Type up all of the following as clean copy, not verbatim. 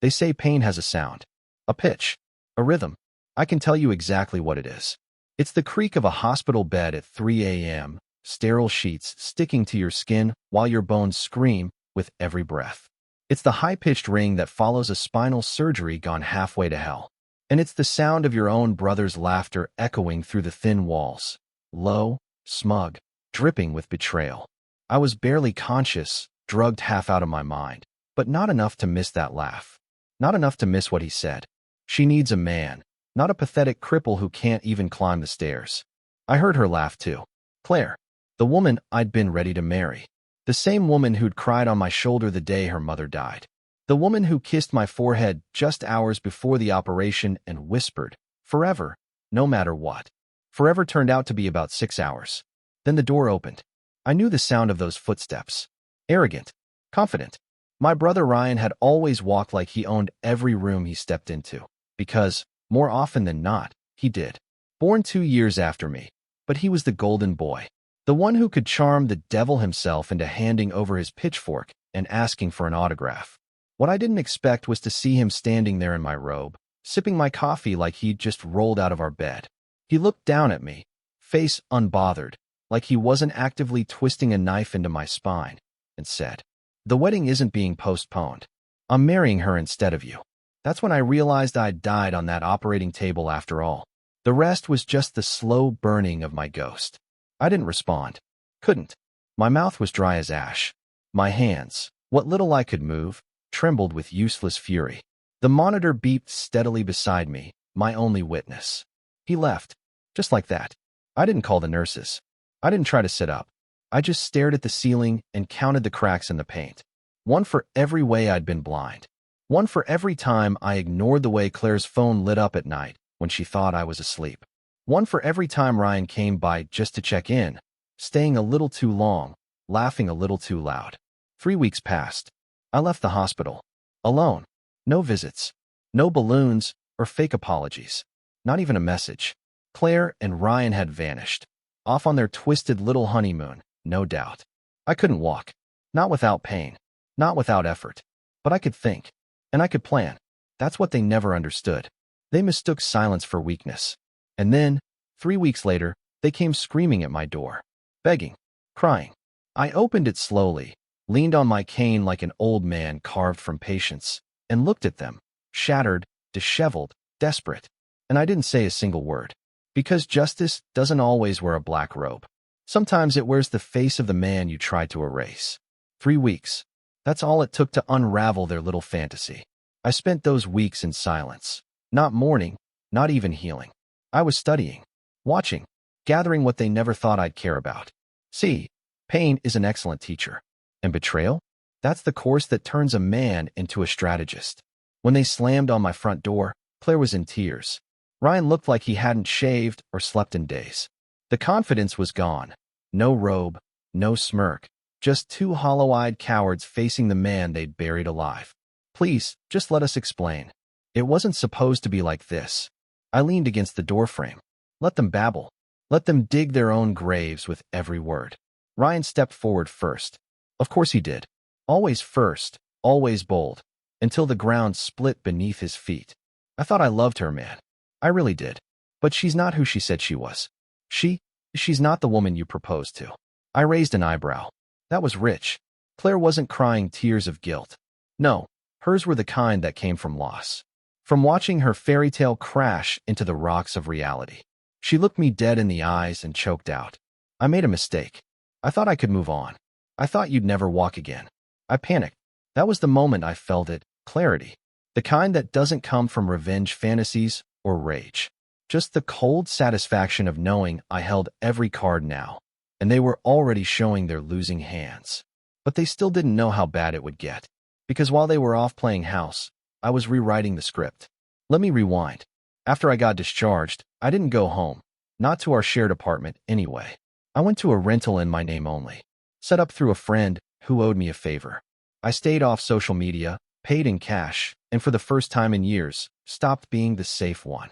They say pain has a sound, a pitch, a rhythm. I can tell you exactly what it is. It's the creak of a hospital bed at 3 a.m., sterile sheets sticking to your skin while your bones scream with every breath. It's the high-pitched ring that follows a spinal surgery gone halfway to hell. And it's the sound of your own brother's laughter echoing through the thin walls, low, smug, dripping with betrayal. I was barely conscious, drugged half out of my mind, but not enough to miss that laugh. Not enough to miss what he said. She needs a man, not a pathetic cripple who can't even climb the stairs. I heard her laugh too. Claire, the woman I'd been ready to marry. The same woman who'd cried on my shoulder the day her mother died. The woman who kissed my forehead just hours before the operation and whispered, "Forever, no matter what." Forever turned out to be about 6 hours. Then the door opened. I knew the sound of those footsteps. Arrogant, confident. My brother Ryan had always walked like he owned every room he stepped into. Because, more often than not, he did. Born 2 years after me. But he was the golden boy. The one who could charm the devil himself into handing over his pitchfork and asking for an autograph. What I didn't expect was to see him standing there in my robe, sipping my coffee like he'd just rolled out of our bed. He looked down at me, face unbothered, like he wasn't actively twisting a knife into my spine, and said, "The wedding isn't being postponed. I'm marrying her instead of you." That's when I realized I'd died on that operating table after all. The rest was just the slow burning of my ghost. I didn't respond. Couldn't. My mouth was dry as ash. My hands, what little I could move, trembled with useless fury. The monitor beeped steadily beside me, my only witness. He left. Just like that. I didn't call the nurses. I didn't try to sit up. I just stared at the ceiling and counted the cracks in the paint. One for every way I'd been blind. One for every time I ignored the way Claire's phone lit up at night when she thought I was asleep. One for every time Ryan came by just to check in, staying a little too long, laughing a little too loud. 3 weeks passed. I left the hospital. Alone. No visits. No balloons or fake apologies. Not even a message. Claire and Ryan had vanished. Off on their twisted little honeymoon, no doubt. I couldn't walk. Not without pain. Not without effort. But I could think. And I could plan. That's what they never understood. They mistook silence for weakness. And then, 3 weeks later, they came screaming at my door. Begging. Crying. I opened it slowly, leaned on my cane like an old man carved from patience, and looked at them, shattered, disheveled, desperate. And I didn't say a single word. Because justice doesn't always wear a black robe. Sometimes it wears the face of the man you tried to erase. 3 weeks. That's all it took to unravel their little fantasy. I spent those weeks in silence. Not mourning, not even healing. I was studying, watching, gathering what they never thought I'd care about. See, pain is an excellent teacher. And betrayal? That's the course that turns a man into a strategist. When they slammed on my front door, Claire was in tears. Ryan looked like he hadn't shaved or slept in days. The confidence was gone. No robe, no smirk, just 2 hollow-eyed cowards facing the man they'd buried alive. Please, just let us explain. It wasn't supposed to be like this. I leaned against the doorframe. Let them babble. Let them dig their own graves with every word. Ryan stepped forward first. Of course he did. Always first, always bold, until the ground split beneath his feet. I thought I loved her, man. I really did. But she's not who she said she was. She's not the woman you proposed to. I raised an eyebrow. That was rich. Claire wasn't crying tears of guilt. No, hers were the kind that came from loss. From watching her fairy tale crash into the rocks of reality. She looked me dead in the eyes and choked out. I made a mistake. I thought I could move on. I thought you'd never walk again. I panicked. That was the moment I felt it, clarity. The kind that doesn't come from revenge fantasies or rage. Just the cold satisfaction of knowing I held every card now, and they were already showing their losing hands. But they still didn't know how bad it would get. Because while they were off playing house, I was rewriting the script. Let me rewind. After I got discharged, I didn't go home. Not to our shared apartment, anyway. I went to a rental in my name only. Set up through a friend who owed me a favor. I stayed off social media, paid in cash, and for the first time in years, stopped being the safe one.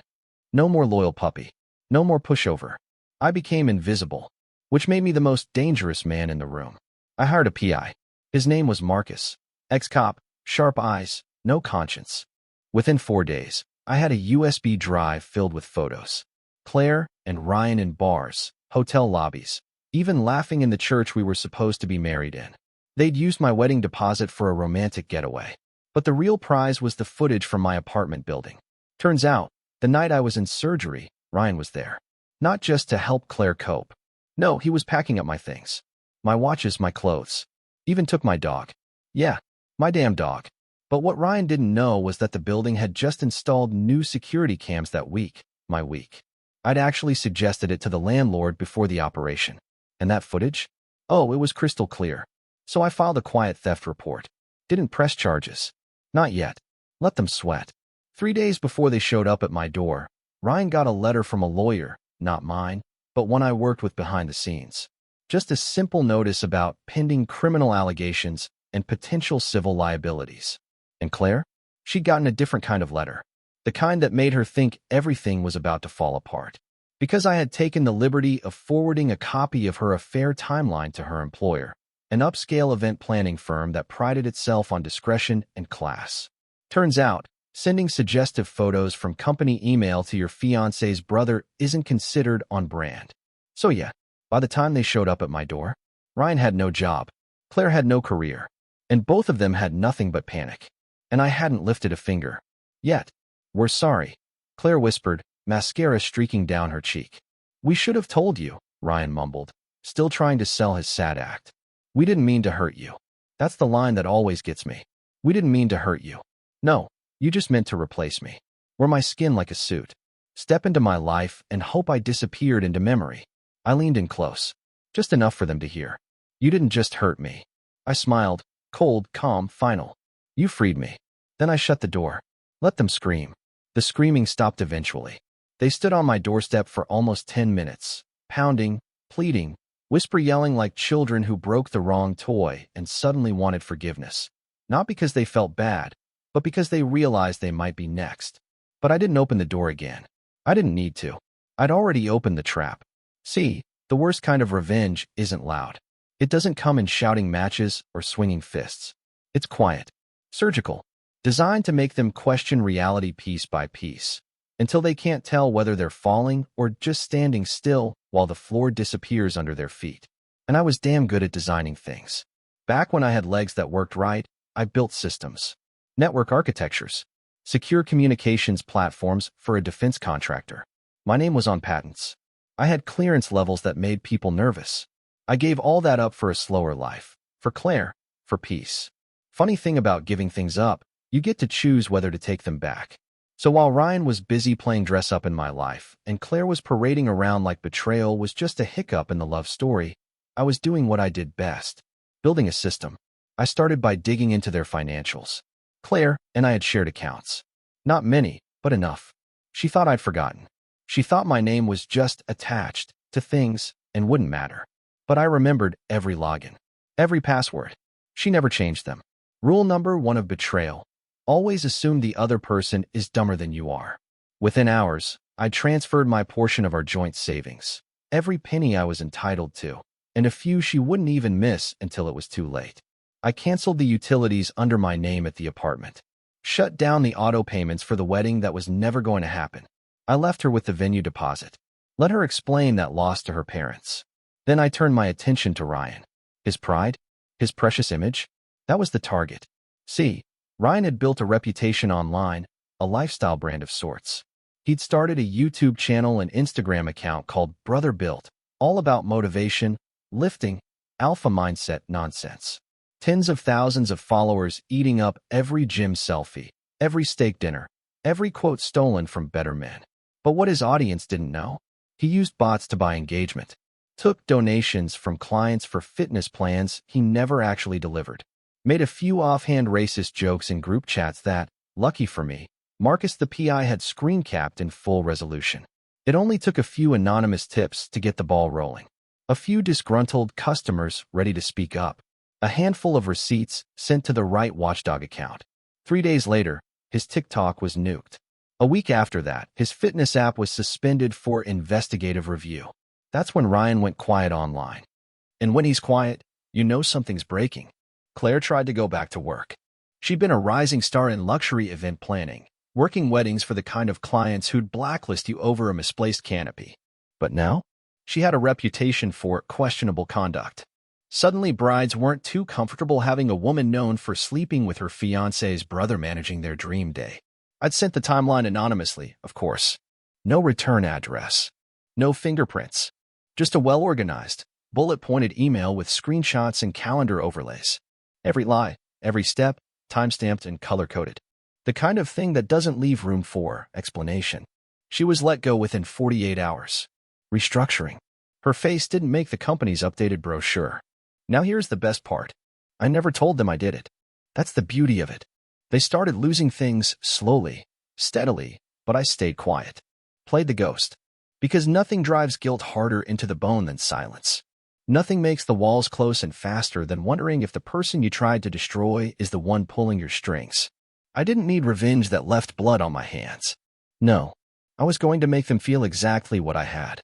No more loyal puppy. No more pushover. I became invisible, which made me the most dangerous man in the room. I hired a PI. His name was Marcus. Ex-cop, sharp eyes, no conscience. Within 4 days, I had a USB drive filled with photos. Claire and Ryan in bars, hotel lobbies, even laughing in the church we were supposed to be married in. They'd used my wedding deposit for a romantic getaway. But the real prize was the footage from my apartment building. Turns out, the night I was in surgery, Ryan was there. Not just to help Claire cope. No, he was packing up my things. My watches, my clothes. Even took my dog. Yeah, my damn dog. But what Ryan didn't know was that the building had just installed new security cams that week, my week. I'd actually suggested it to the landlord before the operation. And that footage? Oh, it was crystal clear. So I filed a quiet theft report. Didn't press charges. Not yet. Let them sweat. 3 days before they showed up at my door, Ryan got a letter from a lawyer, not mine, but one I worked with behind the scenes. Just a simple notice about pending criminal allegations and potential civil liabilities. And Claire? She'd gotten a different kind of letter. The kind that made her think everything was about to fall apart. Because I had taken the liberty of forwarding a copy of her affair timeline to her employer, an upscale event planning firm that prided itself on discretion and class. Turns out, sending suggestive photos from company email to your fiancé's brother isn't considered on brand. So yeah, by the time they showed up at my door, Ryan had no job, Claire had no career, and both of them had nothing but panic. And I hadn't lifted a finger. Yet. We're sorry, Claire whispered, mascara streaking down her cheek. We should have told you, Ryan mumbled, still trying to sell his sad act. We didn't mean to hurt you. That's the line that always gets me. We didn't mean to hurt you. No, you just meant to replace me. Wear my skin like a suit. Step into my life and hope I disappeared into memory. I leaned in close. Just enough for them to hear. You didn't just hurt me. I smiled, cold, calm, final. You freed me. Then I shut the door. Let them scream. The screaming stopped eventually. They stood on my doorstep for almost 10 minutes, pounding, pleading, yelling like children who broke the wrong toy and suddenly wanted forgiveness. Not because they felt bad, but because they realized they might be next. But I didn't open the door again. I didn't need to. I'd already opened the trap. See, the worst kind of revenge isn't loud. It doesn't come in shouting matches or swinging fists. It's quiet, surgical, designed to make them question reality piece by piece, until they can't tell whether they're falling or just standing still while the floor disappears under their feet. And I was damn good at designing things. Back when I had legs that worked right, I built systems, network architectures, secure communications platforms for a defense contractor. My name was on patents. I had clearance levels that made people nervous. I gave all that up for a slower life, for Claire, for peace. Funny thing about giving things up, you get to choose whether to take them back. So while Ryan was busy playing dress up in my life, and Claire was parading around like betrayal was just a hiccup in the love story, I was doing what I did best, building a system. I started by digging into their financials. Claire and I had shared accounts. Not many, but enough. She thought I'd forgotten. She thought my name was just attached to things and wouldn't matter. But I remembered every login, every password. She never changed them. Rule number 1 of betrayal. Always assume the other person is dumber than you are. Within hours, I transferred my portion of our joint savings, every penny I was entitled to, and a few she wouldn't even miss until it was too late. I canceled the utilities under my name at the apartment, shut down the auto payments for the wedding that was never going to happen. I left her with the venue deposit. Let her explain that loss to her parents. Then I turned my attention to Ryan. His pride? His precious image? That was the target. See, Ryan had built a reputation online, a lifestyle brand of sorts. He'd started a YouTube channel and Instagram account called Brother Built, all about motivation, lifting, alpha mindset nonsense. Tens of thousands of followers eating up every gym selfie, every steak dinner, every quote stolen from better men. But what his audience didn't know? He used bots to buy engagement, took donations from clients for fitness plans he never actually delivered, made a few offhand racist jokes in group chats that, lucky for me, Marcus the PI had screen capped in full resolution. It only took a few anonymous tips to get the ball rolling. A few disgruntled customers ready to speak up. A handful of receipts sent to the right watchdog account. 3 days later, his TikTok was nuked. A week after that, his fitness app was suspended for investigative review. That's when Ryan went quiet online. And when he's quiet, you know something's breaking. Claire tried to go back to work. She'd been a rising star in luxury event planning, working weddings for the kind of clients who'd blacklist you over a misplaced canopy. But now, she had a reputation for questionable conduct. Suddenly, brides weren't too comfortable having a woman known for sleeping with her fiancé's brother managing their dream day. I'd sent the timeline anonymously, of course. No return address. No fingerprints. Just a well-organized, bullet-pointed email with screenshots and calendar overlays. Every lie, every step, time-stamped and color-coded. The kind of thing that doesn't leave room for explanation. She was let go within 48 hours. Restructuring. Her face didn't make the company's updated brochure. Now here's the best part. I never told them I did it. That's the beauty of it. They started losing things slowly, steadily, but I stayed quiet. Played the ghost. Because nothing drives guilt harder into the bone than silence. Nothing makes the walls close and faster than wondering if the person you tried to destroy is the one pulling your strings. I didn't need revenge that left blood on my hands. No, I was going to make them feel exactly what I had.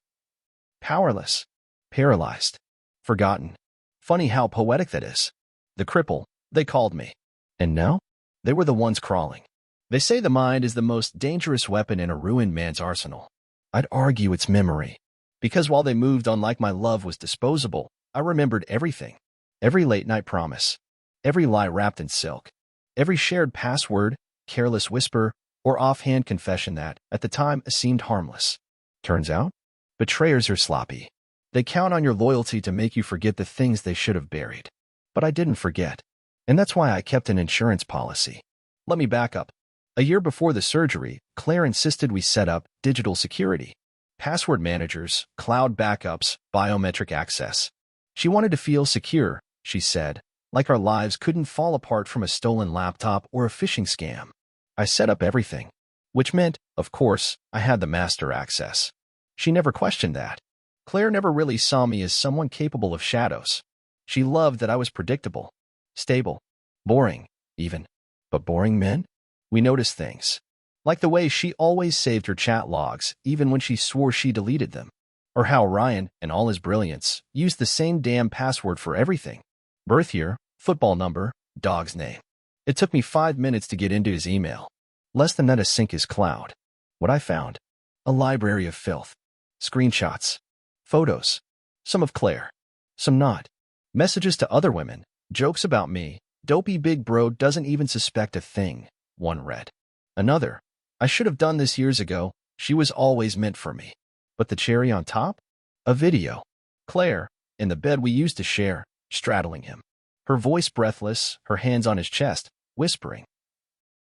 Powerless. Paralyzed. Forgotten. Funny how poetic that is. The cripple, they called me. And now? They were the ones crawling. They say the mind is the most dangerous weapon in a ruined man's arsenal. I'd argue it's memory. Because while they moved on like my love was disposable, I remembered everything. Every late-night promise. Every lie wrapped in silk. Every shared password, careless whisper, or offhand confession that, at the time, seemed harmless. Turns out, betrayers are sloppy. They count on your loyalty to make you forget the things they should have buried. But I didn't forget. And that's why I kept an insurance policy. Let me back up. A year before the surgery, Claire insisted we set up digital security. Password managers, cloud backups, biometric access. She wanted to feel secure, she said, like our lives couldn't fall apart from a stolen laptop or a phishing scam. I set up everything. Which meant, of course, I had the master access. She never questioned that. Claire never really saw me as someone capable of shadows. She loved that I was predictable, stable, boring, even. But boring men? We noticed things. Like the way she always saved her chat logs, even when she swore she deleted them. Or how Ryan, in all his brilliance, used the same damn password for everything. Birth year, football number, dog's name. It took me 5 minutes to get into his email. Less than that to sync his cloud. What I found? A library of filth. Screenshots. Photos. Some of Claire. Some not. Messages to other women. Jokes about me. Dopey big bro doesn't even suspect a thing. One read. Another. I should have done this years ago. She was always meant for me. But the cherry on top? A video. Claire, in the bed we used to share, straddling him. Her voice breathless, her hands on his chest, whispering.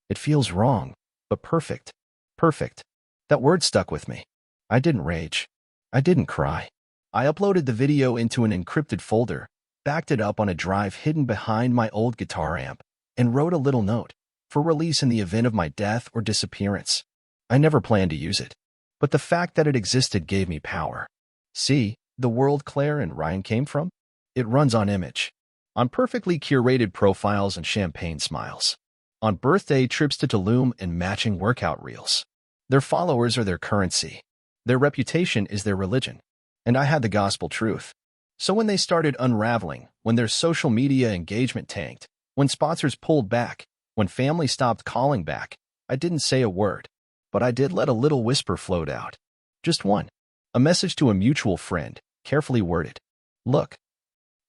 It feels wrong, but perfect. Perfect. That word stuck with me. I didn't rage. I didn't cry. I uploaded the video into an encrypted folder, backed it up on a drive hidden behind my old guitar amp, and wrote a little note, for release in the event of my death or disappearance. I never planned to use it, but the fact that it existed gave me power. See, the world Claire and Ryan came from? It runs on image. On perfectly curated profiles and champagne smiles. On birthday trips to Tulum and matching workout reels. Their followers are their currency. Their reputation is their religion. And I had the gospel truth. So when they started unraveling, when their social media engagement tanked, when sponsors pulled back, when family stopped calling back, I didn't say a word. But I did let a little whisper float out. Just one. A message to a mutual friend, carefully worded. Look,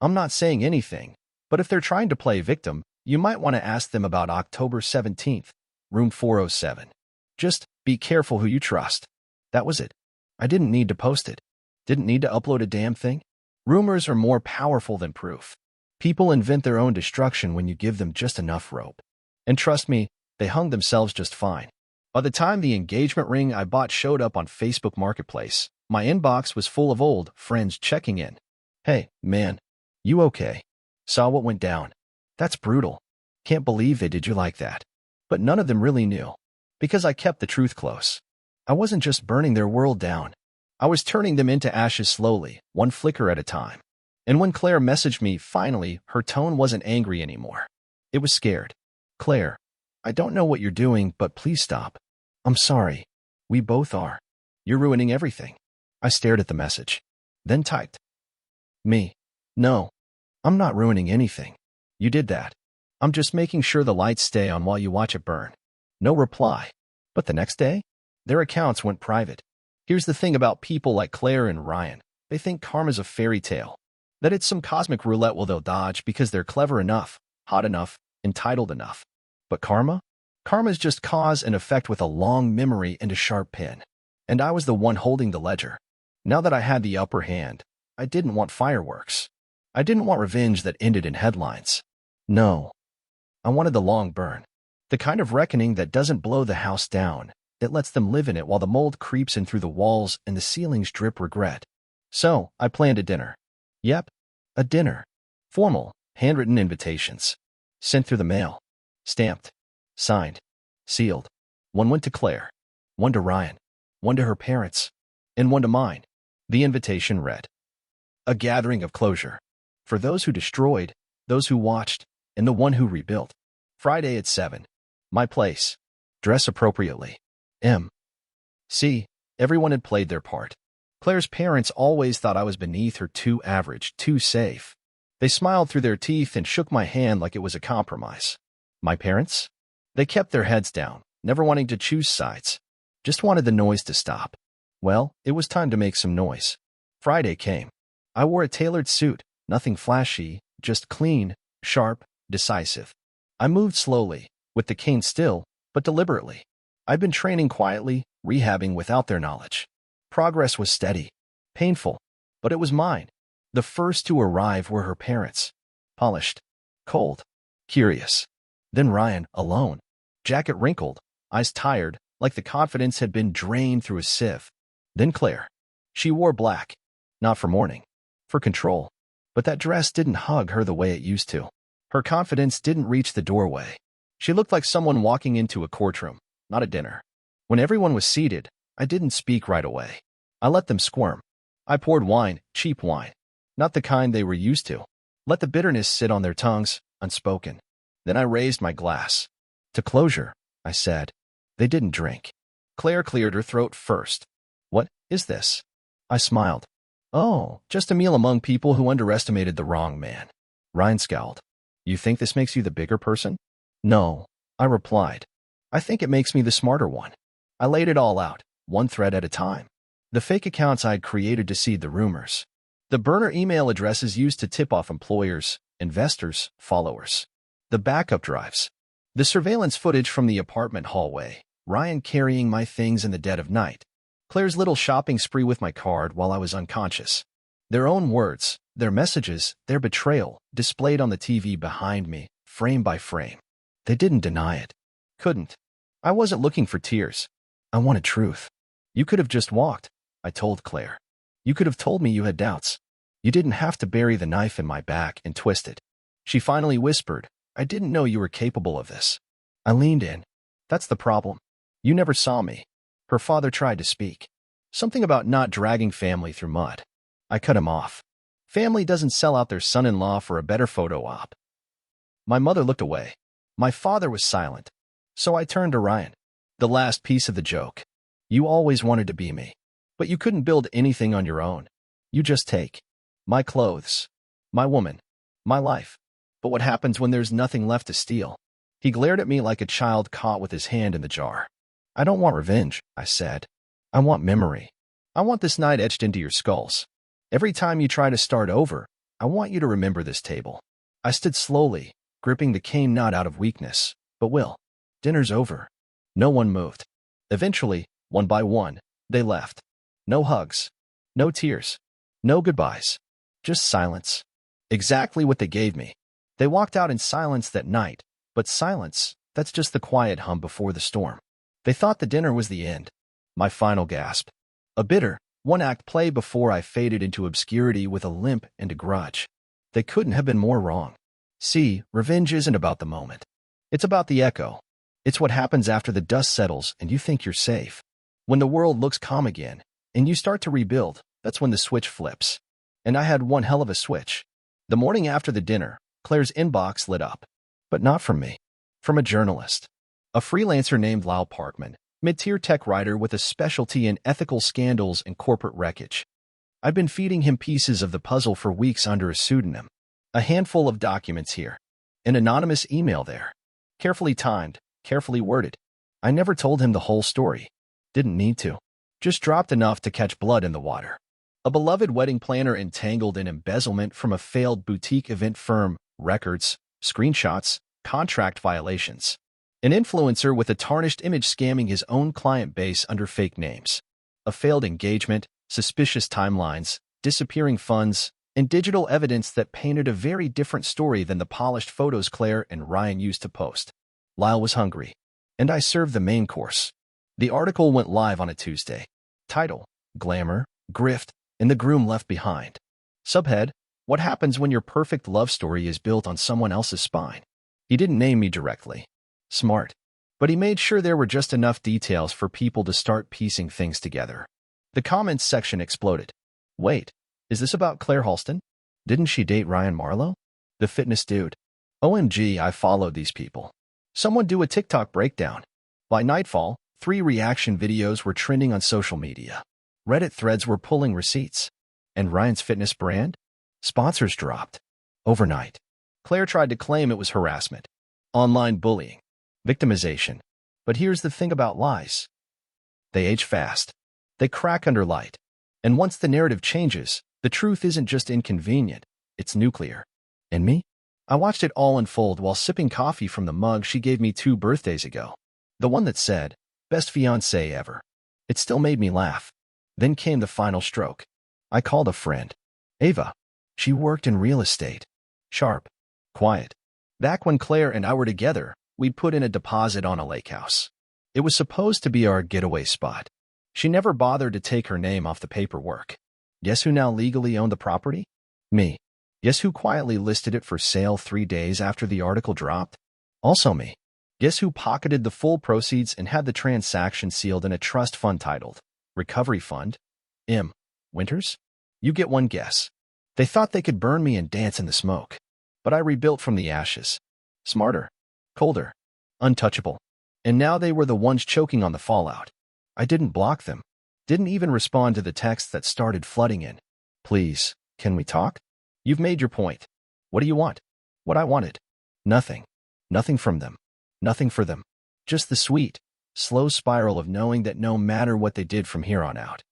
I'm not saying anything, but if they're trying to play victim, you might want to ask them about October 17th, room 407. Just be careful who you trust. That was it. I didn't need to post it. Didn't need to upload a damn thing. Rumors are more powerful than proof. People invent their own destruction when you give them just enough rope. And trust me, they hung themselves just fine. By the time the engagement ring I bought showed up on Facebook Marketplace, my inbox was full of old friends checking in. Hey, man, you okay? Saw what went down. That's brutal. Can't believe they did you like that. But none of them really knew. Because I kept the truth close. I wasn't just burning their world down. I was turning them into ashes slowly, one flicker at a time. And when Claire messaged me, finally, her tone wasn't angry anymore. It was scared. Claire, I don't know what you're doing, but please stop. I'm sorry. We both are. You're ruining everything. I stared at the message. Then typed. Me. No. I'm not ruining anything. You did that. I'm just making sure the lights stay on while you watch it burn. No reply. But the next day, their accounts went private. Here's the thing about people like Claire and Ryan. They think karma's a fairy tale. That it's some cosmic roulette they'll dodge because they're clever enough, hot enough, entitled enough. But karma? Karma's just cause and effect with a long memory and a sharp pen. And I was the one holding the ledger. Now that I had the upper hand, I didn't want fireworks. I didn't want revenge that ended in headlines. No. I wanted the long burn. The kind of reckoning that doesn't blow the house down, that lets them live in it while the mold creeps in through the walls and the ceilings drip regret. So, I planned a dinner. Yep, a dinner. Formal, handwritten invitations. Sent through the mail. Stamped. Signed. Sealed. One went to Claire. One to Ryan. One to her parents. And one to mine. The invitation read, "A gathering of closure. For those who destroyed, those who watched, and the one who rebuilt. Friday at 7. My place. Dress appropriately. M." See, everyone had played their part. Claire's parents always thought I was beneath her, too average, too safe. They smiled through their teeth and shook my hand like it was a compromise. My parents? They kept their heads down, never wanting to choose sides. Just wanted the noise to stop. Well, it was time to make some noise. Friday came. I wore a tailored suit, nothing flashy, just clean, sharp, decisive. I moved slowly, with the cane still, but deliberately. I'd been training quietly, rehabbing without their knowledge. Progress was steady, painful, but it was mine. The first to arrive were her parents. Polished, cold, curious. Then Ryan, alone. Jacket wrinkled, eyes tired, like the confidence had been drained through a sieve. Then Claire. She wore black. Not for mourning. For control. But that dress didn't hug her the way it used to. Her confidence didn't reach the doorway. She looked like someone walking into a courtroom, not a dinner. When everyone was seated, I didn't speak right away. I let them squirm. I poured wine, cheap wine. Not the kind they were used to. Let the bitterness sit on their tongues, unspoken. Then I raised my glass. To closure, I said. They didn't drink. Claire cleared her throat first. What is this? I smiled. Oh, just a meal among people who underestimated the wrong man. Ryan scowled. You think this makes you the bigger person? No, I replied. I think it makes me the smarter one. I laid it all out, one thread at a time. The fake accounts I'd created to seed the rumors. The burner email addresses used to tip off employers, investors, followers. The backup drives. The surveillance footage from the apartment hallway. Ryan carrying my things in the dead of night. Claire's little shopping spree with my card while I was unconscious. Their own words, their messages, their betrayal, displayed on the TV behind me, frame by frame. They didn't deny it. Couldn't. I wasn't looking for tears. I wanted truth. You could have just walked, I told Claire. You could have told me you had doubts. You didn't have to bury the knife in my back and twist it. She finally whispered, I didn't know you were capable of this. I leaned in. That's the problem. You never saw me. Her father tried to speak. Something about not dragging family through mud. I cut him off. Family doesn't sell out their son-in-law for a better photo op. My mother looked away. My father was silent. So I turned to Ryan. The last piece of the joke. You always wanted to be me. But you couldn't build anything on your own. You just take. My clothes. My woman. My life. But what happens when there's nothing left to steal? He glared at me like a child caught with his hand in the jar. I don't want revenge, I said. I want memory. I want this night etched into your skulls. Every time you try to start over, I want you to remember this table. I stood slowly, gripping the cane not out of weakness, but will. Dinner's over. No one moved. Eventually, one by one, they left. No hugs. No tears. No goodbyes. Just silence. Exactly what they gave me. They walked out in silence that night, but silence, that's just the quiet hum before the storm. They thought the dinner was the end. My final gasp. A bitter, one-act play before I faded into obscurity with a limp and a grudge. They couldn't have been more wrong. See, revenge isn't about the moment. It's about the echo. It's what happens after the dust settles and you think you're safe. When the world looks calm again, and you start to rebuild, that's when the switch flips. And I had one hell of a switch. The morning after the dinner, Claire's inbox lit up. But not from me. From a journalist. A freelancer named Lyle Parkman, mid-tier tech writer with a specialty in ethical scandals and corporate wreckage. I'd been feeding him pieces of the puzzle for weeks under a pseudonym. A handful of documents here. An anonymous email there. Carefully timed, carefully worded. I never told him the whole story. Didn't need to. Just dropped enough to catch blood in the water. A beloved wedding planner entangled in embezzlement from a failed boutique event firm, records, screenshots, contract violations. An influencer with a tarnished image scamming his own client base under fake names. A failed engagement, suspicious timelines, disappearing funds, and digital evidence that painted a very different story than the polished photos Claire and Ryan used to post. Lyle was hungry, and I served the main course. The article went live on a Tuesday. Title: Glamour, Grift, and the Groom Left Behind. Subhead: What happens when your perfect love story is built on someone else's spine? He didn't name me directly. Smart. But he made sure there were just enough details for people to start piecing things together. The comments section exploded. Wait, is this about Claire Halston? Didn't she date Ryan Marlowe? The fitness dude. OMG, I followed these people. Someone do a TikTok breakdown. By nightfall, 3 reaction videos were trending on social media. Reddit threads were pulling receipts. And Ryan's fitness brand? Sponsors dropped. Overnight. Claire tried to claim it was harassment. Online bullying. Victimization. But here's the thing about lies. They age fast. They crack under light. And once the narrative changes, the truth isn't just inconvenient, it's nuclear. And me? I watched it all unfold while sipping coffee from the mug she gave me 2 birthdays ago. The one that said, "Best fiancé ever." It still made me laugh. Then came the final stroke. I called a friend. Ava. She worked in real estate. Sharp. Quiet. Back when Claire and I were together, we'd put in a deposit on a lake house. It was supposed to be our getaway spot. She never bothered to take her name off the paperwork. Guess who now legally owned the property? Me. Guess who quietly listed it for sale 3 days after the article dropped? Also me. Guess who pocketed the full proceeds and had the transaction sealed in a trust fund titled Recovery Fund? M. Winters? You get one guess. They thought they could burn me and dance in the smoke. But I rebuilt from the ashes. Smarter. Colder. Untouchable. And now they were the ones choking on the fallout. I didn't block them. Didn't even respond to the texts that started flooding in. Please, can we talk? You've made your point. What do you want? What I wanted. Nothing. Nothing from them. Nothing for them. Just the sweet, slow spiral of knowing that no matter what they did from here on out,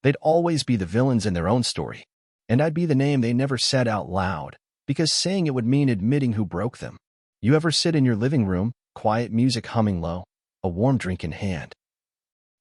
they'd always be the villains in their own story. And I'd be the name they never said out loud, because saying it would mean admitting who broke them. You ever sit in your living room, quiet music humming low, a warm drink in hand,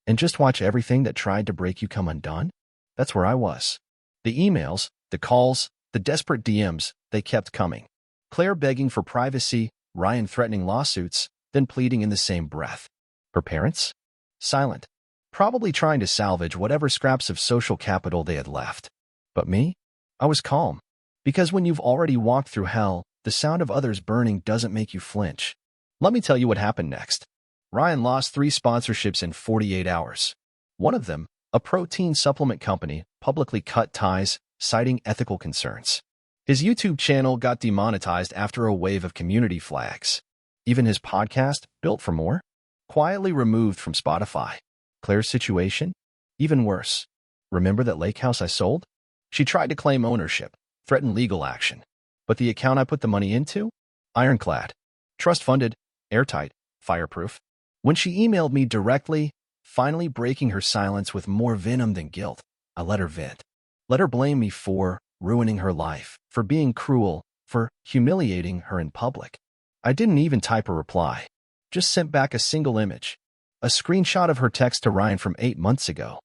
and just watch everything that tried to break you come undone? That's where I was. The emails, the calls, the desperate DMs, they kept coming. Claire begging for privacy, Ryan threatening lawsuits, then pleading in the same breath. Her parents? Silent. Probably trying to salvage whatever scraps of social capital they had left. But me? I was calm. Because when you've already walked through hell, the sound of others burning doesn't make you flinch. Let me tell you what happened next. Ryan lost 3 sponsorships in 48 hours. One of them, a protein supplement company, publicly cut ties, citing ethical concerns. His YouTube channel got demonetized after a wave of community flags. Even his podcast, Built for More, quietly removed from Spotify. Claire's situation? Even worse. Remember that lake house I sold? She tried to claim ownership, threatened legal action. But the account I put the money into? Ironclad. Trust-funded, airtight, fireproof. When she emailed me directly, finally breaking her silence with more venom than guilt, I let her vent. Let her blame me for ruining her life, for being cruel, for humiliating her in public. I didn't even type a reply. Just sent back a single image. A screenshot of her text to Ryan from 8 months ago.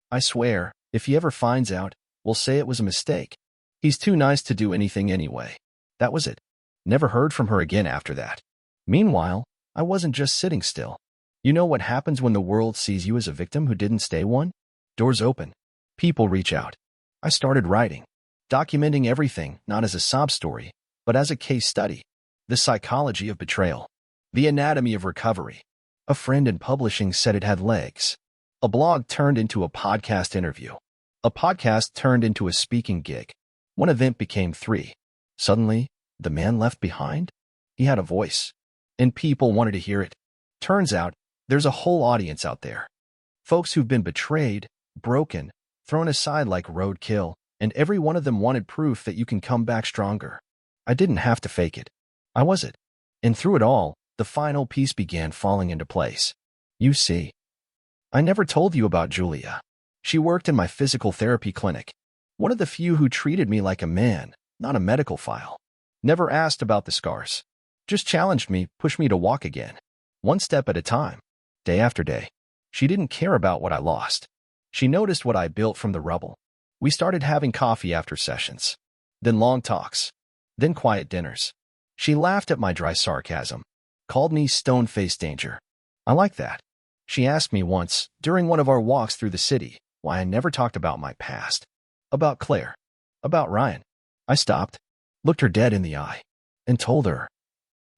I swear, if he ever finds out, we'll say it was a mistake. He's too nice to do anything anyway. That was it. Never heard from her again after that. Meanwhile, I wasn't just sitting still. You know what happens when the world sees you as a victim who didn't stay one? Doors open. People reach out. I started writing. Documenting everything, not as a sob story, but as a case study. The psychology of betrayal. The anatomy of recovery. A friend in publishing said it had legs. A blog turned into a podcast interview. A podcast turned into a speaking gig. One event became 3. Suddenly, the man left behind? He had a voice. And people wanted to hear it. Turns out, there's a whole audience out there. Folks who've been betrayed, broken, thrown aside like roadkill, and every one of them wanted proof that you can come back stronger. I didn't have to fake it. I was it. And through it all, the final piece began falling into place. You see, I never told you about Julia. She worked in my physical therapy clinic. One of the few who treated me like a man, not a medical file. Never asked about the scars. Just challenged me, pushed me to walk again. One step at a time, day after day. She didn't care about what I lost. She noticed what I built from the rubble. We started having coffee after sessions. Then long talks. Then quiet dinners. She laughed at my dry sarcasm. Called me stone-faced danger. I like that. She asked me once, during one of our walks through the city, why I never talked about my past. About Claire. About Ryan. I stopped, looked her dead in the eye, and told her.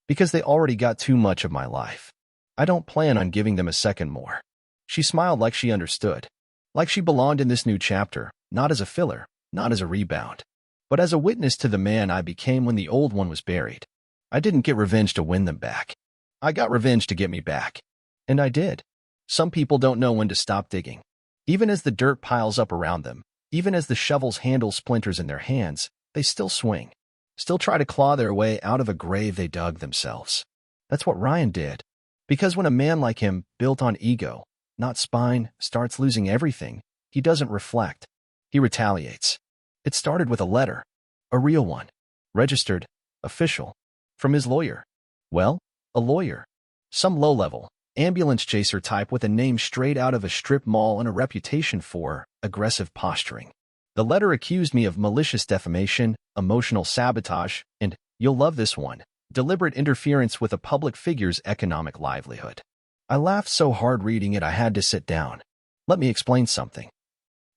Because they already got too much of my life. I don't plan on giving them a second more. She smiled like she understood. Like she belonged in this new chapter, not as a filler, not as a rebound, but as a witness to the man I became when the old one was buried. I didn't get revenge to win them back. I got revenge to get me back. And I did. Some people don't know when to stop digging. Even as the dirt piles up around them, even as the shovel's handle splinters in their hands, they still swing. Still try to claw their way out of a grave they dug themselves. That's what Ryan did. Because when a man like him, built on ego, not spine, starts losing everything, he doesn't reflect. He retaliates. It started with a letter. A real one. Registered. Official. From his lawyer. Well, a lawyer. Some low-level, ambulance chaser type with a name straight out of a strip mall and a reputation for aggressive posturing. The letter accused me of malicious defamation, emotional sabotage, and, you'll love this one, deliberate interference with a public figure's economic livelihood. I laughed so hard reading it I had to sit down. Let me explain something.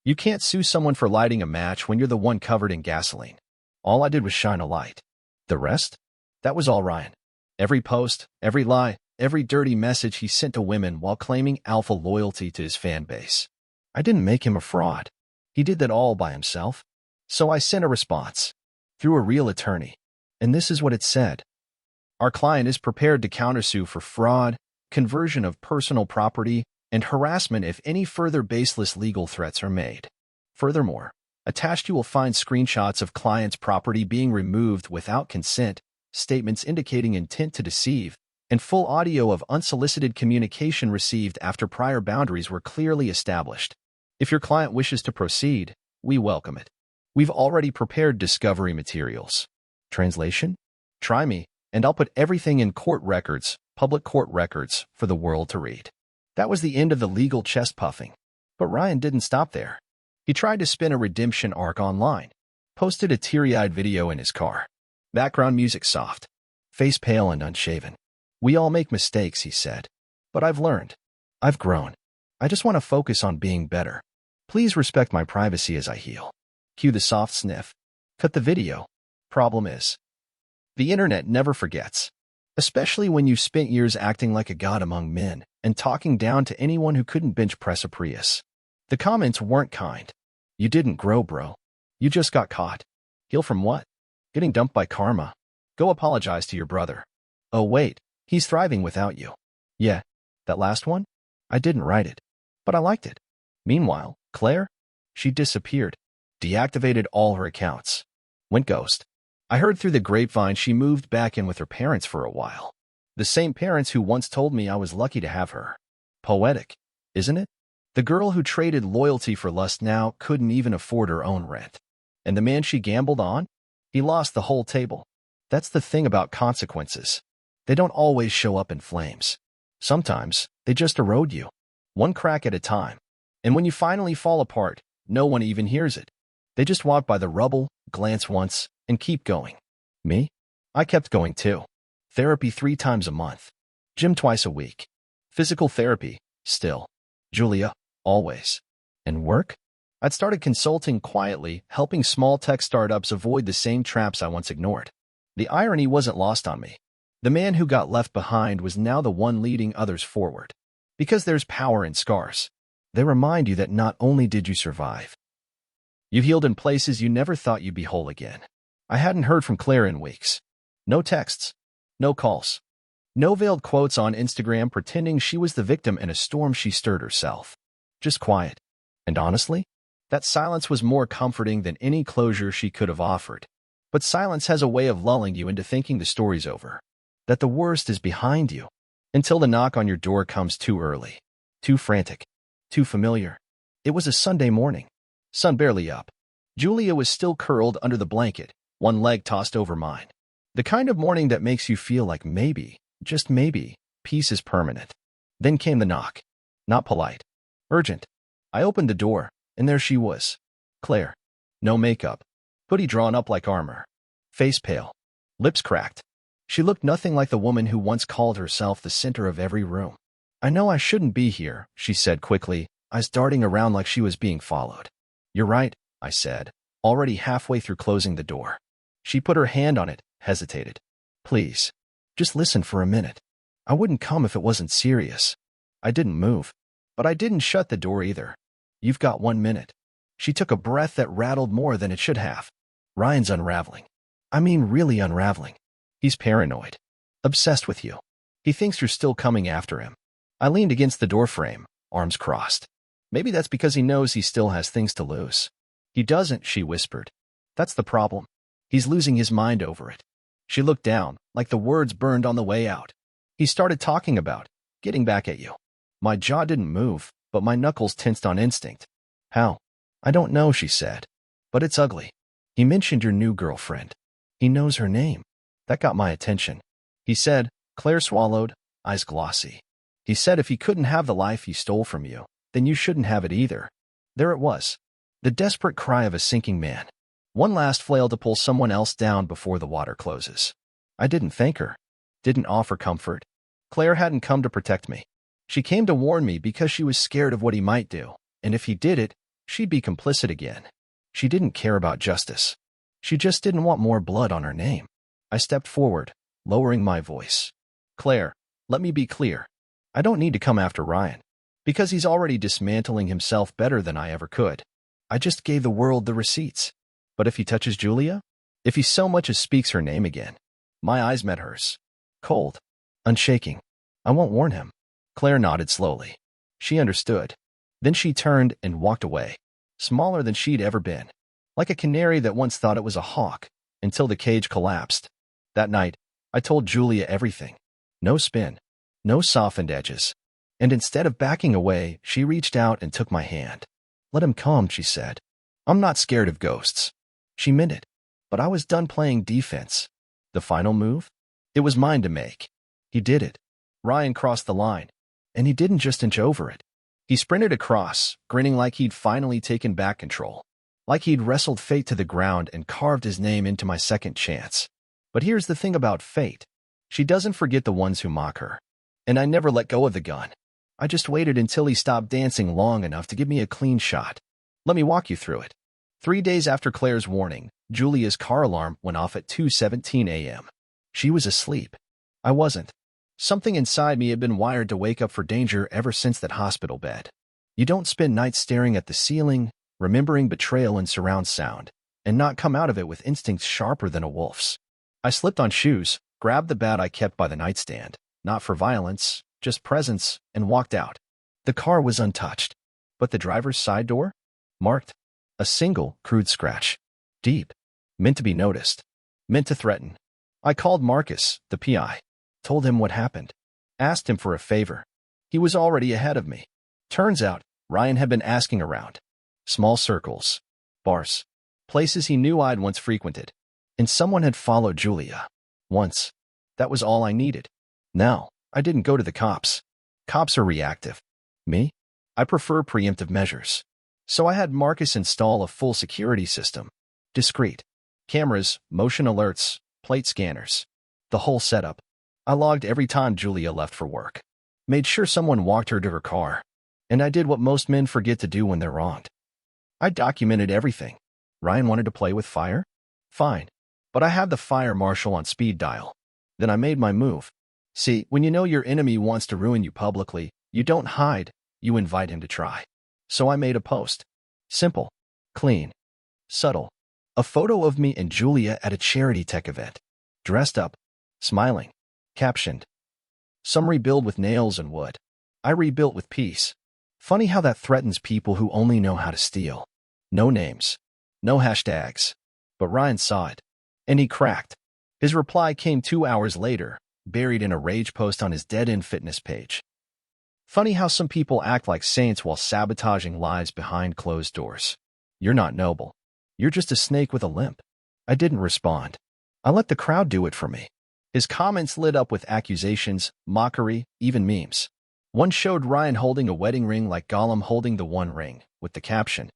You can't sue someone for lighting a match when you're the one covered in gasoline. All I did was shine a light. The rest? That was all Ryan. Every post, every lie, every dirty message he sent to women while claiming alpha loyalty to his fan base. I didn't make him a fraud. He did that all by himself. So I sent a response. Through a real attorney. And this is what it said. Our client is prepared to countersue for fraud, conversion of personal property, and harassment if any further baseless legal threats are made. Furthermore, attached you will find screenshots of client's property being removed without consent, statements indicating intent to deceive, and full audio of unsolicited communication received after prior boundaries were clearly established. If your client wishes to proceed, we welcome it. We've already prepared discovery materials. Translation? Try me, and I'll put everything in court records, public court records, for the world to read. That was the end of the legal chest puffing. But Ryan didn't stop there. He tried to spin a redemption arc online. Posted a teary-eyed video in his car. Background music soft. Face pale and unshaven. We all make mistakes, he said. But I've learned. I've grown. I just want to focus on being better. Please respect my privacy as I heal. Cue the soft sniff. Cut the video. Problem is, the internet never forgets. Especially when you spent years acting like a god among men and talking down to anyone who couldn't bench press a Prius. The comments weren't kind. You didn't grow, bro. You just got caught. Heal from what? Getting dumped by karma. Go apologize to your brother. Oh wait, he's thriving without you. Yeah, that last one? I didn't write it. But I liked it. Meanwhile, Claire? She disappeared. Deactivated all her accounts. Went ghost. I heard through the grapevine she moved back in with her parents for a while. The same parents who once told me I was lucky to have her. Poetic, isn't it? The girl who traded loyalty for lust now couldn't even afford her own rent. And the man she gambled on? He lost the whole table. That's the thing about consequences. They don't always show up in flames. Sometimes, they just erode you. One crack at a time. And when you finally fall apart, no one even hears it. They just walk by the rubble, glance once, and keep going. Me? I kept going too. Therapy 3 times a month. Gym twice a week. Physical therapy, still. Julia, always. And work? I'd started consulting quietly, helping small tech startups avoid the same traps I once ignored. The irony wasn't lost on me. The man who got left behind was now the one leading others forward. Because there's power in scars. They remind you that not only did you survive, you've healed in places you never thought you'd be whole again. I hadn't heard from Claire in weeks. No texts. No calls. No veiled quotes on Instagram pretending she was the victim in a storm she stirred herself. Just quiet. And honestly, that silence was more comforting than any closure she could have offered. But silence has a way of lulling you into thinking the story's over, that the worst is behind you, until the knock on your door comes too early, too frantic, too familiar. It was a Sunday morning, sun barely up. Julia was still curled under the blanket, one leg tossed over mine. The kind of morning that makes you feel like maybe, just maybe, peace is permanent. Then came the knock. Not polite. Urgent. I opened the door, and there she was. Claire. No makeup. Hoodie drawn up like armor. Face pale. Lips cracked. She looked nothing like the woman who once called herself the center of every room. I know I shouldn't be here, she said quickly, eyes darting around like she was being followed. You're right, I said, already halfway through closing the door. She put her hand on it, hesitated. Please. Just listen for a minute. I wouldn't come if it wasn't serious. I didn't move. But I didn't shut the door either. You've got 1 minute. She took a breath that rattled more than it should have. Ryan's unraveling. I mean really unraveling. He's paranoid. Obsessed with you. He thinks you're still coming after him. I leaned against the doorframe, arms crossed. Maybe that's because he knows he still has things to lose. He doesn't, she whispered. That's the problem. He's losing his mind over it. She looked down, like the words burned on the way out. He started talking about getting back at you. My jaw didn't move, but my knuckles tensed on instinct. How? I don't know, she said. But it's ugly. He mentioned your new girlfriend. He knows her name. That got my attention. He said, Claire swallowed, eyes glossy. He said if he couldn't have the life he stole from you, then you shouldn't have it either. There it was. The desperate cry of a sinking man. One last flail to pull someone else down before the water closes. I didn't thank her. Didn't offer comfort. Claire hadn't come to protect me. She came to warn me because she was scared of what he might do, and if he did it, she'd be complicit again. She didn't care about justice. She just didn't want more blood on her name. I stepped forward, lowering my voice. Claire, let me be clear. I don't need to come after Ryan, because he's already dismantling himself better than I ever could. I just gave the world the receipts. But if he touches Julia? If he so much as speaks her name again? My eyes met hers. Cold. Unshaking. I won't warn him. Claire nodded slowly. She understood. Then she turned and walked away, smaller than she'd ever been, like a canary that once thought it was a hawk, until the cage collapsed. That night, I told Julia everything. No spin. No softened edges. And instead of backing away, she reached out and took my hand. Let him come, she said. I'm not scared of ghosts. She meant it. But I was done playing defense. The final move? It was mine to make. He did it. Ryan crossed the line. And he didn't just inch over it. He sprinted across, grinning like he'd finally taken back control. Like he'd wrestled fate to the ground and carved his name into my second chance. But here's the thing about fate. She doesn't forget the ones who mock her. And I never let go of the gun. I just waited until he stopped dancing long enough to give me a clean shot. Let me walk you through it. 3 days after Claire's warning, Julia's car alarm went off at 2:17 a.m. She was asleep. I wasn't. Something inside me had been wired to wake up for danger ever since that hospital bed. You don't spend nights staring at the ceiling, remembering betrayal in surround sound, and not come out of it with instincts sharper than a wolf's. I slipped on shoes, grabbed the bat I kept by the nightstand, not for violence, just presence, and walked out. The car was untouched. But the driver's side door? Marked. A single, crude scratch. Deep. Meant to be noticed. Meant to threaten. I called Marcus, the PI. Told him what happened. Asked him for a favor. He was already ahead of me. Turns out, Ryan had been asking around. Small circles. Bars. Places he knew I'd once frequented. And someone had followed Julia. Once. That was all I needed. Now, I didn't go to the cops. Cops are reactive. Me? I prefer preemptive measures. So I had Marcus install a full security system. Discreet. Cameras, motion alerts, plate scanners. The whole setup. I logged every time Julia left for work. Made sure someone walked her to her car. And I did what most men forget to do when they're wronged. I documented everything. Ryan wanted to play with fire? Fine. But I had the fire marshal on speed dial. Then I made my move. See, when you know your enemy wants to ruin you publicly, you don't hide, you invite him to try. So I made a post. Simple. Clean. Subtle. A photo of me and Julia at a charity tech event. Dressed up. Smiling. Captioned. Some rebuild with nails and wood. I rebuilt with peace. Funny how that threatens people who only know how to steal. No names. No hashtags. But Ryan saw it. And he cracked. His reply came 2 hours later, buried in a rage post on his dead-end fitness page. Funny how some people act like saints while sabotaging lives behind closed doors. You're not noble. You're just a snake with a limp. I didn't respond. I let the crowd do it for me. His comments lit up with accusations, mockery, even memes. One showed Ryan holding a wedding ring like Gollum holding the One Ring, with the caption,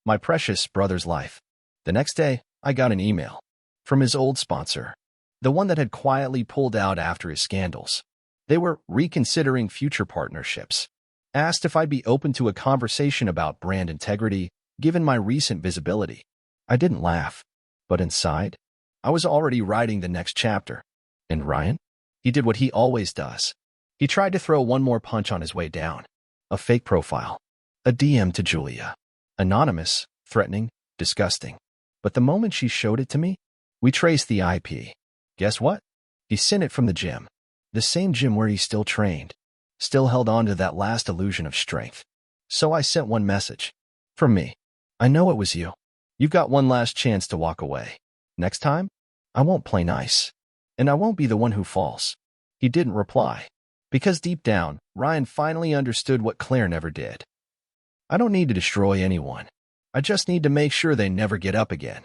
"My precious brother's life." The next day, I got an email from his old sponsor, the one that had quietly pulled out after his scandals. They were reconsidering future partnerships. Asked if I'd be open to a conversation about brand integrity, given my recent visibility. I didn't laugh, but inside, I was already writing the next chapter. And Ryan? He did what he always does. He tried to throw one more punch on his way down. A fake profile. A DM to Julia. Anonymous, threatening, disgusting. But the moment she showed it to me, we traced the IP. Guess what? He sent it from the gym. The same gym where he still trained. Still held on to that last illusion of strength. So I sent one message. From me. I know it was you. You've got one last chance to walk away. Next time, I won't play nice. And I won't be the one who falls. He didn't reply. Because deep down, Ryan finally understood what Claire never did. I don't need to destroy anyone. I just need to make sure they never get up again.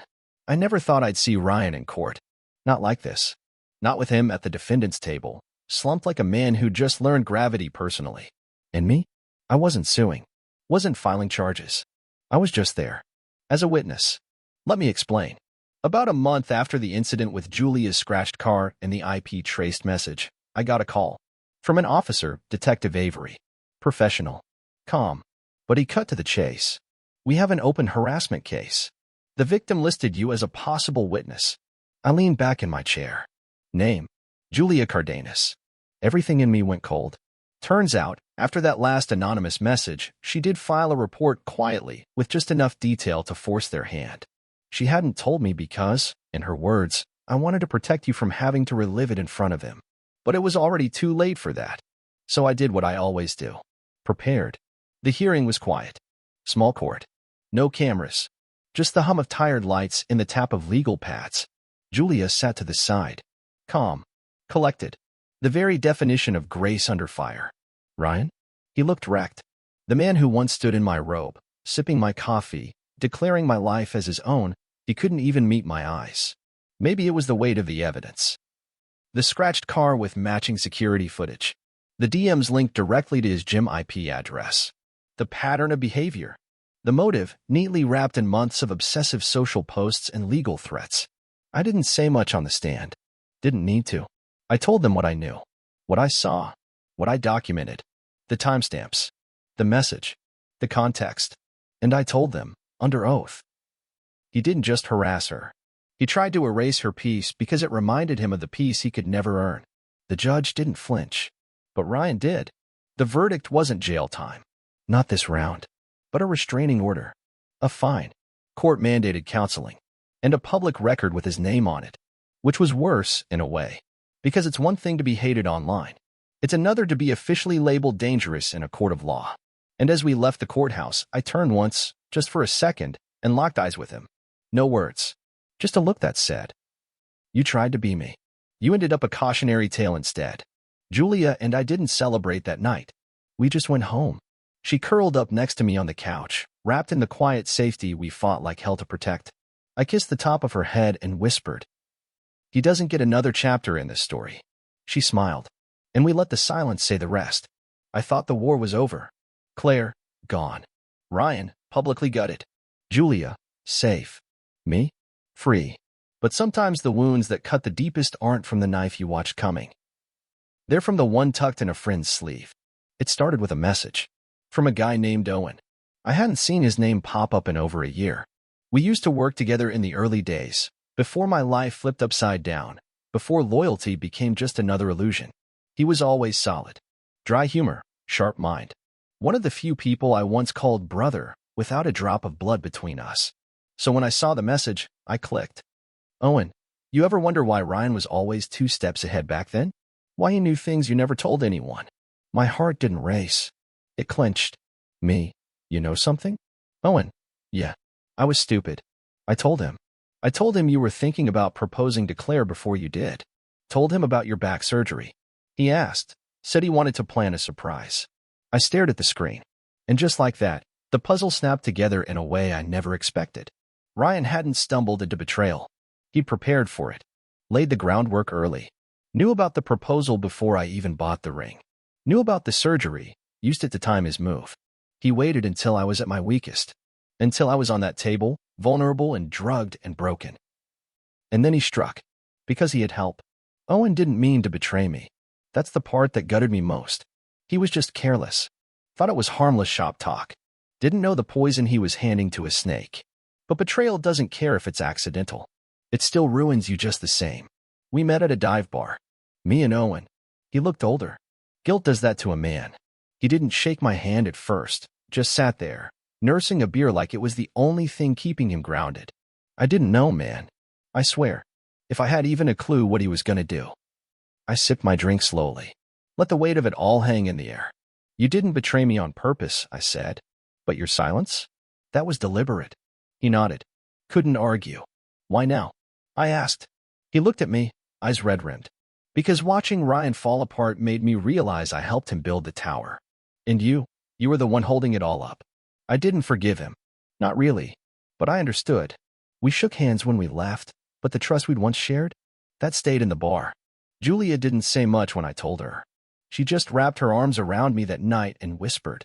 I never thought I'd see Ryan in court. Not like this. Not with him at the defendant's table, slumped like a man who just learned gravity personally. And me? I wasn't suing. Wasn't filing charges. I was just there. As a witness. Let me explain. About a month after the incident with Julia's scratched car and the IP traced message, I got a call. From an officer, Detective Avery. Professional. Calm. But he cut to the chase. We have an open harassment case. The victim listed you as a possible witness. I leaned back in my chair. Name: Julia Cardenas. Everything in me went cold. Turns out, after that last anonymous message, she did file a report quietly, with just enough detail to force their hand. She hadn't told me because, in her words, I wanted to protect you from having to relive it in front of him. But it was already too late for that. So I did what I always do. Prepared. The hearing was quiet. Small court. No cameras. Just the hum of tired lights and the tap of legal pads. Julia sat to the side. Calm. Collected. The very definition of grace under fire. Ryan? He looked wrecked. The man who once stood in my robe, sipping my coffee, declaring my life as his own, he couldn't even meet my eyes. Maybe it was the weight of the evidence. The scratched car with matching security footage. The DMs linked directly to his gym IP address. The pattern of behavior. The motive, neatly wrapped in months of obsessive social posts and legal threats. I didn't say much on the stand. Didn't need to. I told them what I knew. What I saw. What I documented. The timestamps. The message. The context. And I told them, under oath. He didn't just harass her. He tried to erase her peace because it reminded him of the peace he could never earn. The judge didn't flinch. But Ryan did. The verdict wasn't jail time. Not this round. But a restraining order. A fine. Court-mandated counseling. And a public record with his name on it. Which was worse, in a way. Because it's one thing to be hated online. It's another to be officially labeled dangerous in a court of law. And as we left the courthouse, I turned once, just for a second, and locked eyes with him. No words. Just a look that said, "You tried to be me. You ended up a cautionary tale instead." Julia and I didn't celebrate that night. We just went home. She curled up next to me on the couch, wrapped in the quiet safety we fought like hell to protect. I kissed the top of her head and whispered, "He doesn't get another chapter in this story." She smiled, and we let the silence say the rest. I thought the war was over. Claire, gone. Ryan, publicly gutted. Julia, safe. Me, free. But sometimes the wounds that cut the deepest aren't from the knife you watched coming. They're from the one tucked in a friend's sleeve. It started with a message. From a guy named Owen. I hadn't seen his name pop up in over a year. We used to work together in the early days, before my life flipped upside down, before loyalty became just another illusion. He was always solid. Dry humor, sharp mind. One of the few people I once called brother, without a drop of blood between us. So when I saw the message, I clicked. Owen, you ever wonder why Ryan was always 2 steps ahead back then? Why he knew things you never told anyone? My heart didn't race. It clenched. Me, you know something? Owen, yeah. I was stupid. I told him. I told him you were thinking about proposing to Claire before you did. Told him about your back surgery. He asked, said he wanted to plan a surprise. I stared at the screen. And just like that, the puzzle snapped together in a way I never expected. Ryan hadn't stumbled into betrayal. He prepared for it. Laid the groundwork early. Knew about the proposal before I even bought the ring. Knew about the surgery, used it to time his move. He waited until I was at my weakest. Until I was on that table, vulnerable and drugged and broken. And then he struck. Because he had help. Owen didn't mean to betray me. That's the part that gutted me most. He was just careless. Thought it was harmless shop talk. Didn't know the poison he was handing to a snake. But betrayal doesn't care if it's accidental. It still ruins you just the same. We met at a dive bar. Me and Owen. He looked older. Guilt does that to a man. He didn't shake my hand at first, just sat there, nursing a beer like it was the only thing keeping him grounded. I didn't know, man. I swear. If I had even a clue what he was gonna do. I sipped my drink slowly. Let the weight of it all hang in the air. You didn't betray me on purpose, I said. But your silence? That was deliberate. He nodded. Couldn't argue. Why now? I asked. He looked at me, eyes red-rimmed. Because watching Ryan fall apart made me realize I helped him build the tower. And you were the one holding it all up. I didn't forgive him. Not really. But I understood. We shook hands when we left, but the trust we'd once shared? That stayed in the bar. Julia didn't say much when I told her. She just wrapped her arms around me that night and whispered,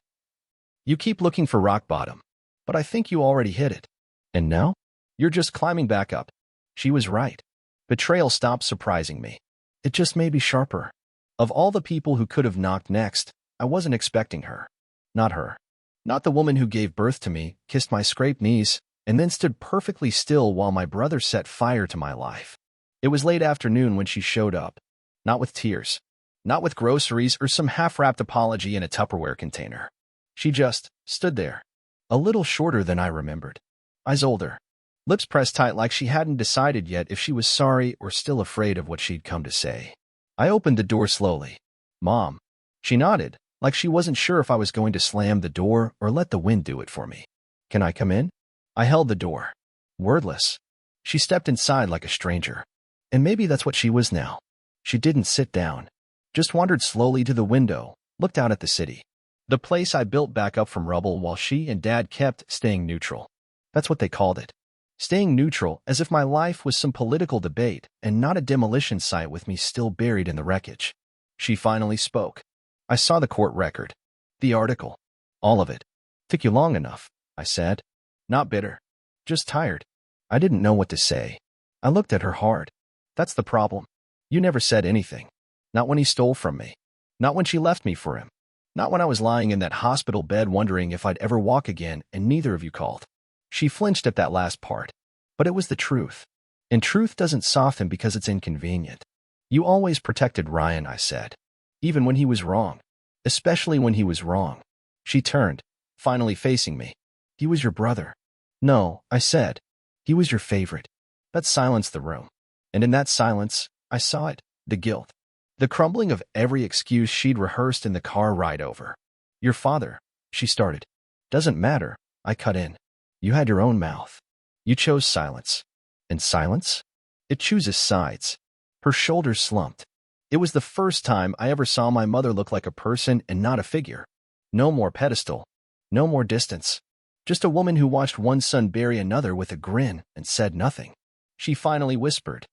You keep looking for rock bottom, but I think you already hit it. And now? You're just climbing back up. She was right. Betrayal stopped surprising me. It just made me sharper. Of all the people who could have knocked next, I wasn't expecting her. Not her. Not the woman who gave birth to me, kissed my scraped knees, and then stood perfectly still while my brother set fire to my life. It was late afternoon when she showed up. Not with tears. Not with groceries or some half-wrapped apology in a Tupperware container. She just stood there. A little shorter than I remembered. Eyes older. Lips pressed tight like she hadn't decided yet if she was sorry or still afraid of what she'd come to say. I opened the door slowly. Mom. She nodded, like she wasn't sure if I was going to slam the door or let the wind do it for me. Can I come in? I held the door. Wordless. She stepped inside like a stranger. And maybe that's what she was now. She didn't sit down. Just wandered slowly to the window, looked out at the city. The place I built back up from rubble while she and Dad kept staying neutral. That's what they called it. Staying neutral, as if my life was some political debate and not a demolition site with me still buried in the wreckage. She finally spoke. I saw the court record. The article. All of it. Took you long enough, I said. Not bitter. Just tired. I didn't know what to say. I looked at her hard. That's the problem. You never said anything. Not when he stole from me. Not when she left me for him. Not when I was lying in that hospital bed wondering if I'd ever walk again, and neither of you called. She flinched at that last part. But it was the truth. And truth doesn't soften because it's inconvenient. You always protected Ryan, I said. Even when he was wrong. Especially when he was wrong. She turned, finally facing me. He was your brother. No, I said. He was your favorite. That silenced the room. And in that silence, I saw it, the guilt. The crumbling of every excuse she'd rehearsed in the car ride over. Your father, she started. Doesn't matter, I cut in. You had your own mouth. You chose silence. And silence? It chooses sides. Her shoulders slumped. It was the first time I ever saw my mother look like a person and not a figure. No more pedestal. No more distance. Just a woman who watched one son bury another with a grin and said nothing. She finally whispered.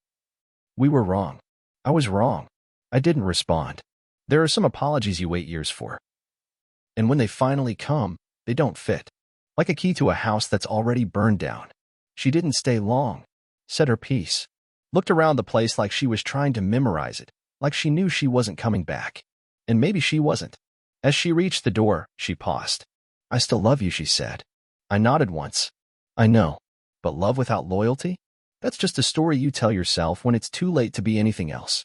We were wrong. I was wrong. I didn't respond. There are some apologies you wait years for. And when they finally come, they don't fit. Like a key to a house that's already burned down. She didn't stay long. Said her piece. Looked around the place like she was trying to memorize it, like she knew she wasn't coming back. And maybe she wasn't. As she reached the door, she paused. I still love you, she said. I nodded once. I know. But love without loyalty? That's just a story you tell yourself when it's too late to be anything else.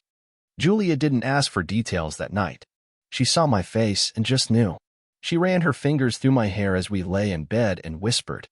Julia didn't ask for details that night. She saw my face and just knew. She ran her fingers through my hair as we lay in bed and whispered,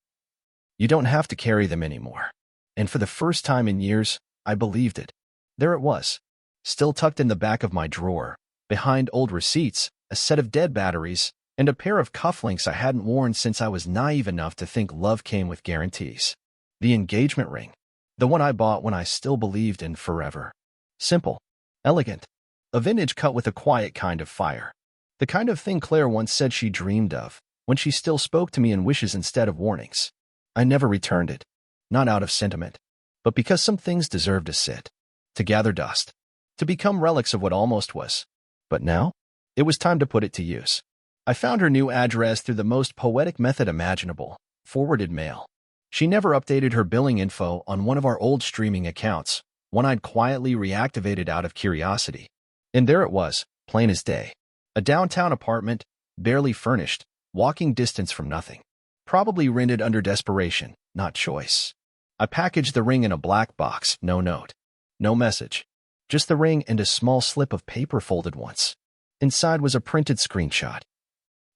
You don't have to carry them anymore. And for the first time in years, I believed it. There it was, still tucked in the back of my drawer, behind old receipts, a set of dead batteries, and a pair of cufflinks I hadn't worn since I was naive enough to think love came with guarantees. The engagement ring. The one I bought when I still believed in forever. Simple. Elegant. A vintage cut with a quiet kind of fire. The kind of thing Claire once said she dreamed of, when she still spoke to me in wishes instead of warnings. I never returned it. Not out of sentiment, but because some things deserve to sit. To gather dust. To become relics of what almost was. But now? It was time to put it to use. I found her new address through the most poetic method imaginable, forwarded mail. She never updated her billing info on one of our old streaming accounts, one I'd quietly reactivated out of curiosity. And there it was, plain as day. A downtown apartment, barely furnished, walking distance from nothing. Probably rented under desperation, not choice. I packaged the ring in a black box, no note. No message. Just the ring and a small slip of paper folded once. Inside was a printed screenshot.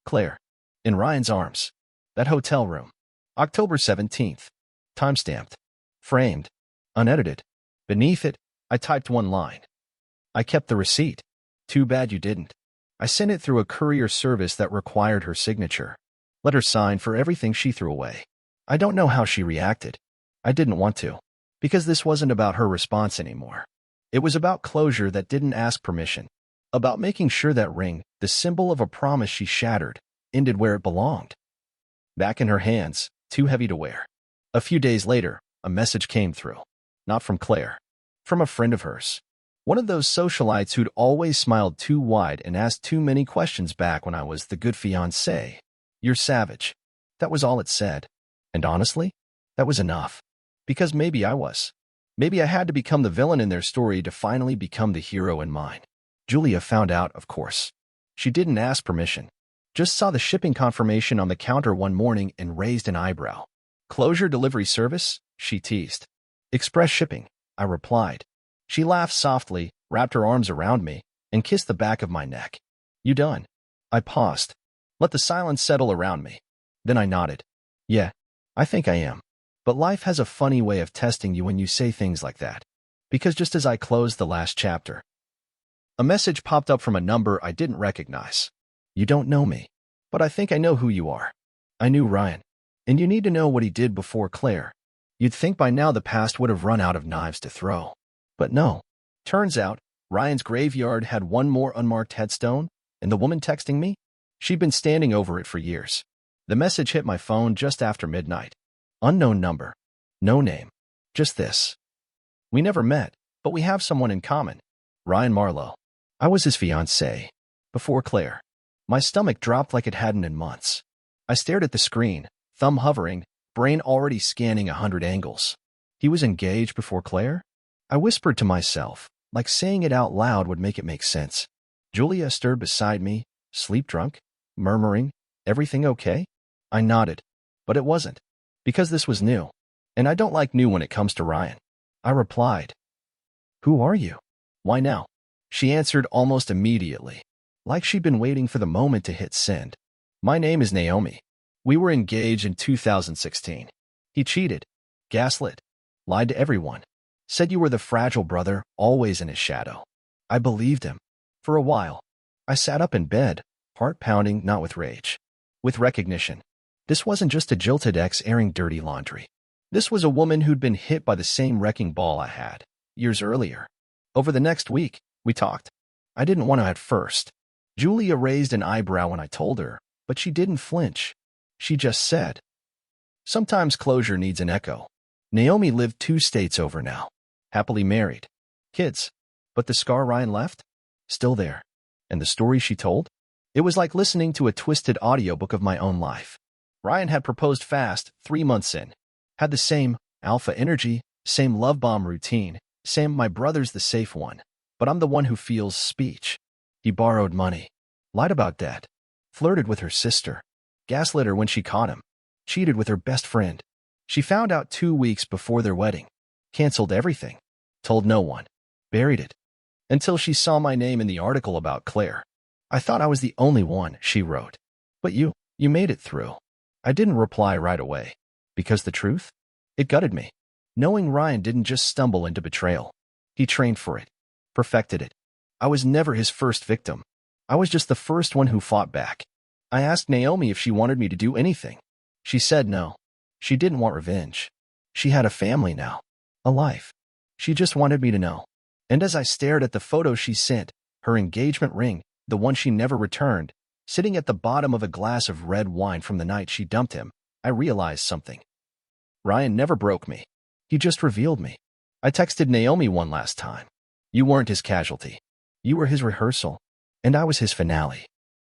Claire. In Ryan's arms. That hotel room. October 17th. Timestamped. Framed. Unedited. Beneath it, I typed one line. I kept the receipt. Too bad you didn't. I sent it through a courier service that required her signature. Let her sign for everything she threw away. I don't know how she reacted. I didn't want to. Because this wasn't about her response anymore. It was about closure that didn't ask permission. About making sure that ring, the symbol of a promise she shattered, ended where it belonged. Back in her hands, too heavy to wear. A few days later, a message came through. Not from Claire. From a friend of hers. One of those socialites who'd always smiled too wide and asked too many questions back when I was the good fiancé. You're savage. That was all it said. And honestly, that was enough. Because maybe I was. Maybe I had to become the villain in their story to finally become the hero in mine. Julia found out, of course. She didn't ask permission. Just saw the shipping confirmation on the counter one morning and raised an eyebrow. Closure delivery service? She teased. Express shipping, I replied. She laughed softly, wrapped her arms around me, and kissed the back of my neck. You done? I paused. Let the silence settle around me. Then I nodded. Yeah, I think I am. But life has a funny way of testing you when you say things like that. Because just as I closed the last chapter, a message popped up from a number I didn't recognize. You don't know me, but I think I know who you are. I knew Ryan, and you need to know what he did before Claire. You'd think by now the past would have run out of knives to throw. But no. Turns out, Ryan's graveyard had one more unmarked headstone, and the woman texting me? She'd been standing over it for years. The message hit my phone just after midnight. Unknown number. No name. Just this. We never met, but we have someone in common. Ryan Marlowe. I was his fiancée. Before Claire. My stomach dropped like it hadn't in months. I stared at the screen, thumb hovering, brain already scanning 100 angles. He was engaged before Claire? I whispered to myself, like saying it out loud would make it make sense. Julia stirred beside me, sleep-drunk, murmuring, everything okay? I nodded, but it wasn't. Because this was new, and I don't like new when it comes to Ryan. I replied, Who are you? Why now? She answered almost immediately, like she'd been waiting for the moment to hit send. My name is Naomi. We were engaged in 2016. He cheated, gaslit, lied to everyone, said you were the fragile brother, always in his shadow. I believed him. For a while, I sat up in bed, heart pounding, not with rage, with recognition. This wasn't just a jilted ex airing dirty laundry. This was a woman who'd been hit by the same wrecking ball I had, years earlier. Over the next week, we talked. I didn't want to at first. Julia raised an eyebrow when I told her, but she didn't flinch. She just said, Sometimes closure needs an echo. Naomi lived 2 states over now. Happily married. Kids. But the scar Ryan left? Still there. And the story she told? It was like listening to a twisted audiobook of my own life. Ryan had proposed fast, 3 months in. Had the same alpha energy, same love bomb routine, same my brother's the safe one. But I'm the one who feels speech. He borrowed money. Lied about debt. Flirted with her sister. Gaslit her when she caught him. Cheated with her best friend. She found out 2 weeks before their wedding. Canceled everything. Told no one. Buried it. Until she saw my name in the article about Claire. I thought I was the only one, she wrote. But you made it through. I didn't reply right away. Because the truth? It gutted me. Knowing Ryan didn't just stumble into betrayal. He trained for it. Perfected it. I was never his first victim. I was just the first one who fought back. I asked Naomi if she wanted me to do anything. She said no. She didn't want revenge. She had a family now. a life. She just wanted me to know. And as I stared at the photo she sent, her engagement ring, the one she never returned, sitting at the bottom of a glass of red wine from the night she dumped him, I realized something. Ryan never broke me. He just revealed me. I texted Naomi one last time. You weren't his casualty. You were his rehearsal, and I was his finale.